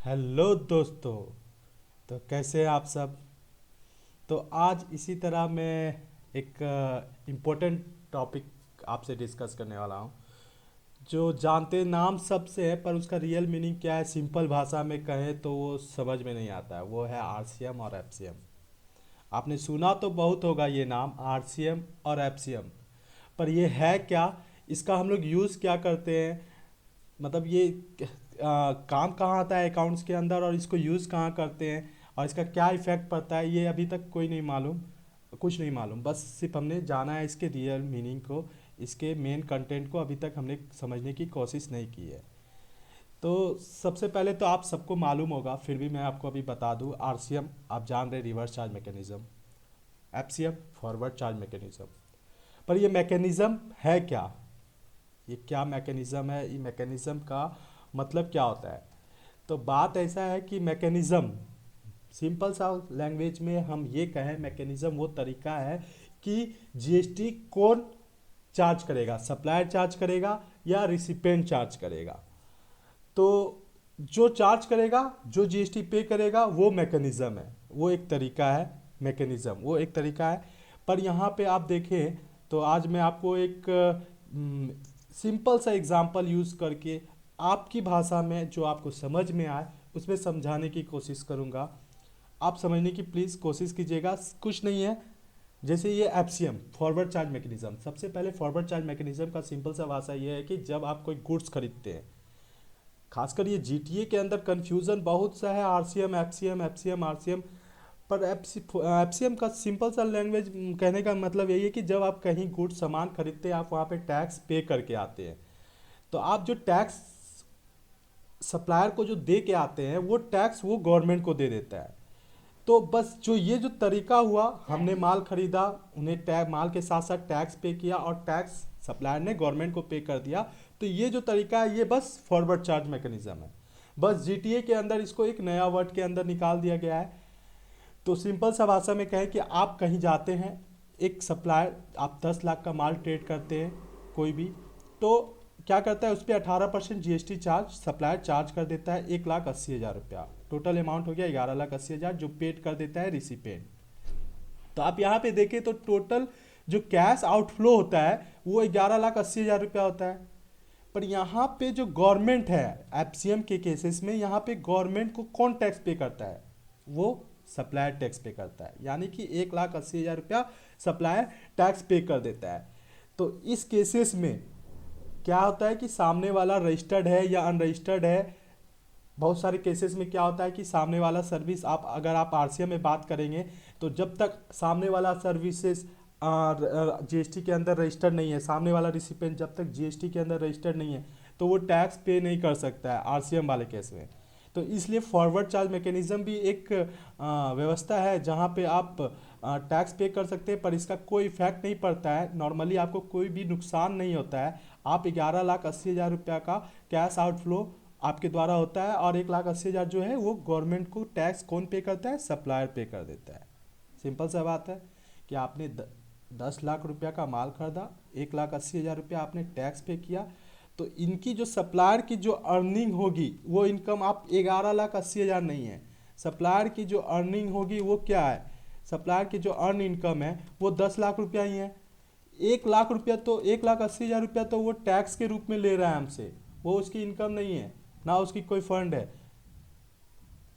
Hello दोस्तों। तो कैसे हैं आप सब। तो आज इसी तरह मैं एक इम्पोर्टेंट टॉपिक आपसे डिस्कस करने वाला हूँ, जो जानते नाम सबसे है पर उसका रियल मीनिंग क्या है, सिंपल भाषा में कहें तो वो समझ में नहीं आता है। वो है आरसीएम और एफसीएम। आपने सुना तो बहुत होगा ये नाम आरसीएम और एफसीएम, पर ये है क्या, इसका हम लोग यूज़ क्या करते हैं, मतलब ये काम कहाँ आता है अकाउंट्स के अंदर और इसको यूज़ कहाँ करते हैं और इसका क्या इफ़ेक्ट पड़ता है, ये अभी तक कोई नहीं मालूम, कुछ नहीं मालूम। बस सिर्फ हमने जाना है इसके रियल मीनिंग को, इसके मेन कंटेंट को अभी तक हमने समझने की कोशिश नहीं की है। तो सबसे पहले तो आप सबको मालूम होगा, फिर भी मैं आपको अभी बता दूं। आरसीएम आप जान रहे, reverse charge mechanism. FCM forward charge mechanism. पर ये मैकेनिज़्म है क्या, ये क्या मैकेनिज़्म है, ये मैकेनिज़्म का मतलब क्या होता है। तो बात ऐसा है कि मैकेनिज़्म, सिंपल सा लैंग्वेज में हम ये कहें, मैकेनिज़्म वो तरीका है कि जीएसटी कौन चार्ज करेगा, सप्लायर चार्ज करेगा या रिसिपेंट चार्ज करेगा। तो जो चार्ज करेगा, जो जीएसटी पे करेगा, वो मैकेनिज़्म है, वो एक तरीका है। मैकेनिज़्म वो एक तरीका है। पर यहाँ पे आप देखें तो आज मैं आपको एक सिंपल सा एग्जांपल यूज़ करके आपकी भाषा में जो आपको समझ में आए उसमें समझाने की कोशिश करूँगा। आप समझने की प्लीज़ कोशिश कीजिएगा, कुछ नहीं है। जैसे ये एफसीएम फॉरवर्ड चार्ज मैकेनिज्म, सबसे पहले फॉरवर्ड चार्ज मैकेनिज्म का सिंपल सा भाषा ये है कि जब आप कोई गुड्स खरीदते हैं, खासकर ये जीटीए के अंदर कन्फ्यूज़न बहुत सा है, आरसीएम एफसीएम एफसीएम आरसीएम। पर एफसीएम का सिंपल सा लैंग्वेज कहने का मतलब यही है कि जब आप कहीं गुड्स सामान खरीदते हैं, आप वहाँ पे टैक्स पे करके आते हैं। तो आप जो टैक्स सप्लायर को जो दे के आते हैं, वो टैक्स वो गवर्नमेंट को दे देता है। तो बस जो ये जो तरीका हुआ, हमने माल खरीदा, उन्हें टैग माल के साथ साथ टैक्स पे किया और टैक्स सप्लायर ने गवर्नमेंट को पे कर दिया। तो ये जो तरीका है ये बस फॉरवर्ड चार्ज मैकेनिज्म है। बस जीटीए के अंदर इसको एक नया वर्ड के अंदर निकाल दिया गया है। तो सिंपल सा भाषा में कहें कि आप कहीं जाते हैं, एक सप्लायर, आप 10 लाख का माल ट्रेड करते हैं कोई भी, तो क्या करता है, उस पर 18% जीएसटी चार्ज सप्लायर चार्ज कर देता है, 1,80,000 रुपया। टोटल अमाउंट हो गया 11,80,000, जो पेड कर देता है रिसिपेंट। तो आप यहाँ पे देखें तो टोटल जो कैश आउटफ्लो होता है वो 11,80,000 रुपया होता है। पर यहाँ पे जो गवर्नमेंट है, एफसीएम के केसेस में यहाँ पे गवर्नमेंट को कौन टैक्स पे करता है, वो सप्लायर टैक्स पे करता है। यानी कि 1,80,000 रुपया सप्लायर टैक्स पे कर देता है। तो इस केसेस में क्या होता है कि सामने वाला रजिस्टर्ड है या अनरजिस्टर्ड है। बहुत सारे केसेस में क्या होता है कि सामने वाला सर्विस, आप अगर आप आरसीएम में बात करेंगे तो जब तक सामने वाला सर्विसेज जीएसटी के अंदर रजिस्टर्ड नहीं है, सामने वाला रिसिपेंट जब तक जीएसटी के अंदर रजिस्टर्ड नहीं है, तो वो टैक्स पे नहीं कर सकता है आरसीएम वाले केस में। तो इसलिए फॉरवर्ड चार्ज मैकेनिज्म भी एक व्यवस्था है जहाँ पे आप टैक्स पे कर सकते हैं, पर इसका कोई इफेक्ट नहीं पड़ता है, नॉर्मली आपको कोई भी नुकसान नहीं होता है। आप 11,80,000 रुपया का कैश आउटफ्लो आपके द्वारा होता है और 1,80,000 जो है वो गवर्नमेंट को टैक्स कौन पे करता है, सप्लायर पे कर देता है। सिंपल सा बात है कि आपने 10 लाख रुपया का माल खरीदा, 1,80,000 रुपया आपने टैक्स पे किया। तो इनकी जो सप्लायर की जो अर्निंग होगी वो इनकम आप 11,80,000 नहीं है, सप्लायर की जो अर्निंग होगी वो क्या है, सप्लायर की जो अर्न इनकम है वो 10 लाख रुपया ही है। 1 लाख रुपया तो 1,80,000 रुपया तो वो टैक्स के रूप में ले रहा है हमसे, वो उसकी इनकम नहीं है, ना उसकी कोई फंड है,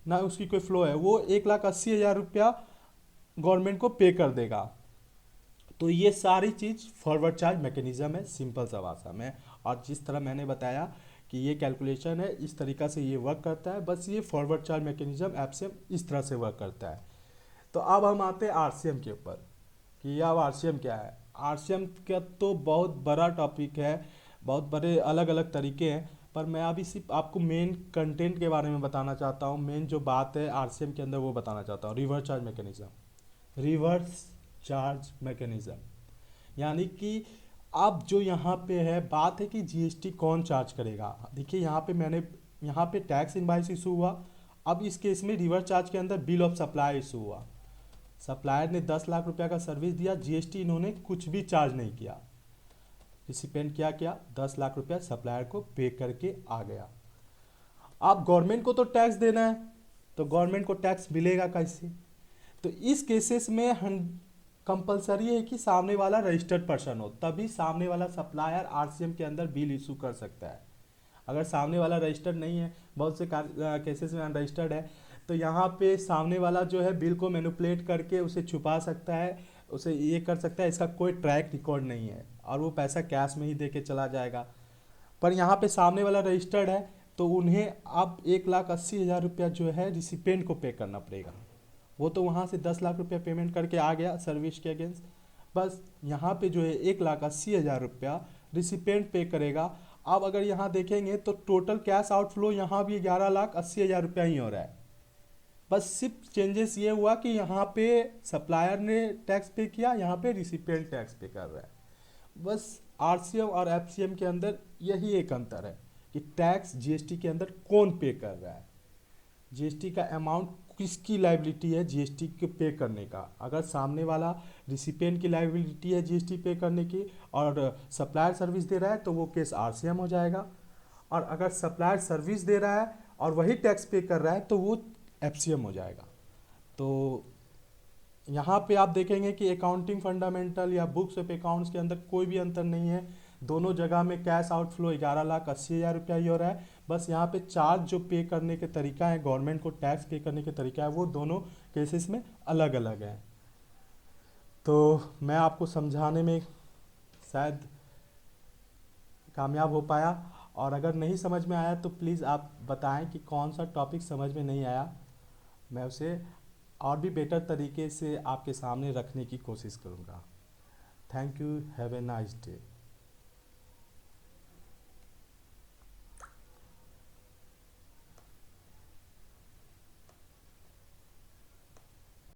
ना उसकी कोई फ्लो है। वो 1,80,000 रुपया गवर्नमेंट को पे कर देगा। तो ये सारी चीज़ फॉरवर्ड चार्ज मैकेनिज्म है, सिंपल सा भाषा में। और जिस तरह मैंने बताया कि ये कैलकुलेशन है, इस तरीका से ये वर्क करता है, बस ये फॉरवर्ड चार्ज मैकेनिज्म ऐप से इस तरह से वर्क करता है। तो अब हम आते हैं आरसीएम के ऊपर कि अब आरसीएम क्या है। आरसीएम का तो बहुत बड़ा टॉपिक है, बहुत बड़े अलग अलग तरीके हैं, पर मैं अभी सिर्फ आपको मेन कंटेंट के बारे में बताना चाहता हूँ। मेन जो बात है आरसीएम के अंदर वो बताना चाहता हूँ, reverse charge mechanism. Reverse charge mechanism यानी कि अब जो यहाँ पे है बात है कि जीएसटी कौन चार्ज करेगा। देखिए यहाँ पे मैंने, यहाँ पे टैक्स इनवाइस इशू हुआ। अब इस केस में रिवर्स चार्ज के अंदर बिल ऑफ सप्लाई इशू हुआ। सप्लायर ने 10 लाख रुपया का सर्विस दिया, जीएसटी इन्होंने कुछ भी चार्ज नहीं किया। रिसिपेंट क्या किया, 10 लाख रुपया सप्लायर को पे करके आ गया। आप गवर्नमेंट को तो टैक्स देना है, तो गवर्नमेंट को टैक्स मिलेगा कैसे? तो इस केसेस में हम कंपलसरी है कि सामने वाला रजिस्टर्ड पर्सन हो, तभी सामने वाला सप्लायर आरसीएम के अंदर बिल इशू कर सकता है। अगर सामने वाला रजिस्टर्ड नहीं है, बहुत से केसेस में अनरजिस्टर्ड है, तो यहाँ पे सामने वाला जो है बिल को मैनिपुलेट करके उसे छुपा सकता है, उसे ये कर सकता है, इसका कोई ट्रैक रिकॉर्ड नहीं है और वो पैसा कैश में ही दे के चला जाएगा। पर यहाँ पे सामने वाला रजिस्टर्ड है, तो उन्हें अब 1,80,000 रुपया जो है रिसिपेंट को पे करना पड़ेगा। वो तो वहाँ से 10 लाख रुपया पेमेंट करके आ गया सर्विस के अगेंस्ट, बस यहाँ पे जो है 1,80,000 रुपया रिसिपेंट पे करेगा। अब अगर यहाँ देखेंगे तो टोटल कैश आउटफ्लो यहाँ भी 11,80,000 रुपया ही हो रहा है। बस सिर्फ चेंजेस ये हुआ कि यहाँ पे सप्लायर ने टैक्स पे किया, यहाँ पे रिसिपेंट टैक्स पे कर रहा है। बस आरसीएम और एफसीएम के अंदर यही एक अंतर है कि टैक्स जीएसटी के अंदर कौन पे कर रहा है, जीएसटी का अमाउंट किसकी लाइबिलिटी है जीएसटी के पे करने का। अगर सामने वाला रिसिपेंट की लाइबिलिटी है जीएसटी पे करने की और सप्लायर सर्विस दे रहा है तो वो केस आरसीएम हो जाएगा, और अगर सप्लायर सर्विस दे रहा है और वही टैक्स पे कर रहा है तो वो एफसीएम हो जाएगा। तो यहाँ पे आप देखेंगे कि अकाउंटिंग फंडामेंटल या बुक्स ऑफ अकाउंट्स के अंदर कोई भी अंतर नहीं है, दोनों जगह में कैश आउटफ्लो 11,80,000 रुपया ही हो रहा है। बस यहाँ पे चार्ज जो पे करने के तरीका है, गवर्नमेंट को टैक्स पे करने के तरीका है, वो दोनों केसेस में अलग अलग है। तो मैं आपको समझाने में शायद कामयाब हो पाया, और अगर नहीं समझ में आया तो प्लीज़ आप बताएं कि कौन सा टॉपिक समझ में नहीं आया, मैं उसे और भी बेटर तरीके से आपके सामने रखने की कोशिश करूँगा। Thank you, have a nice day.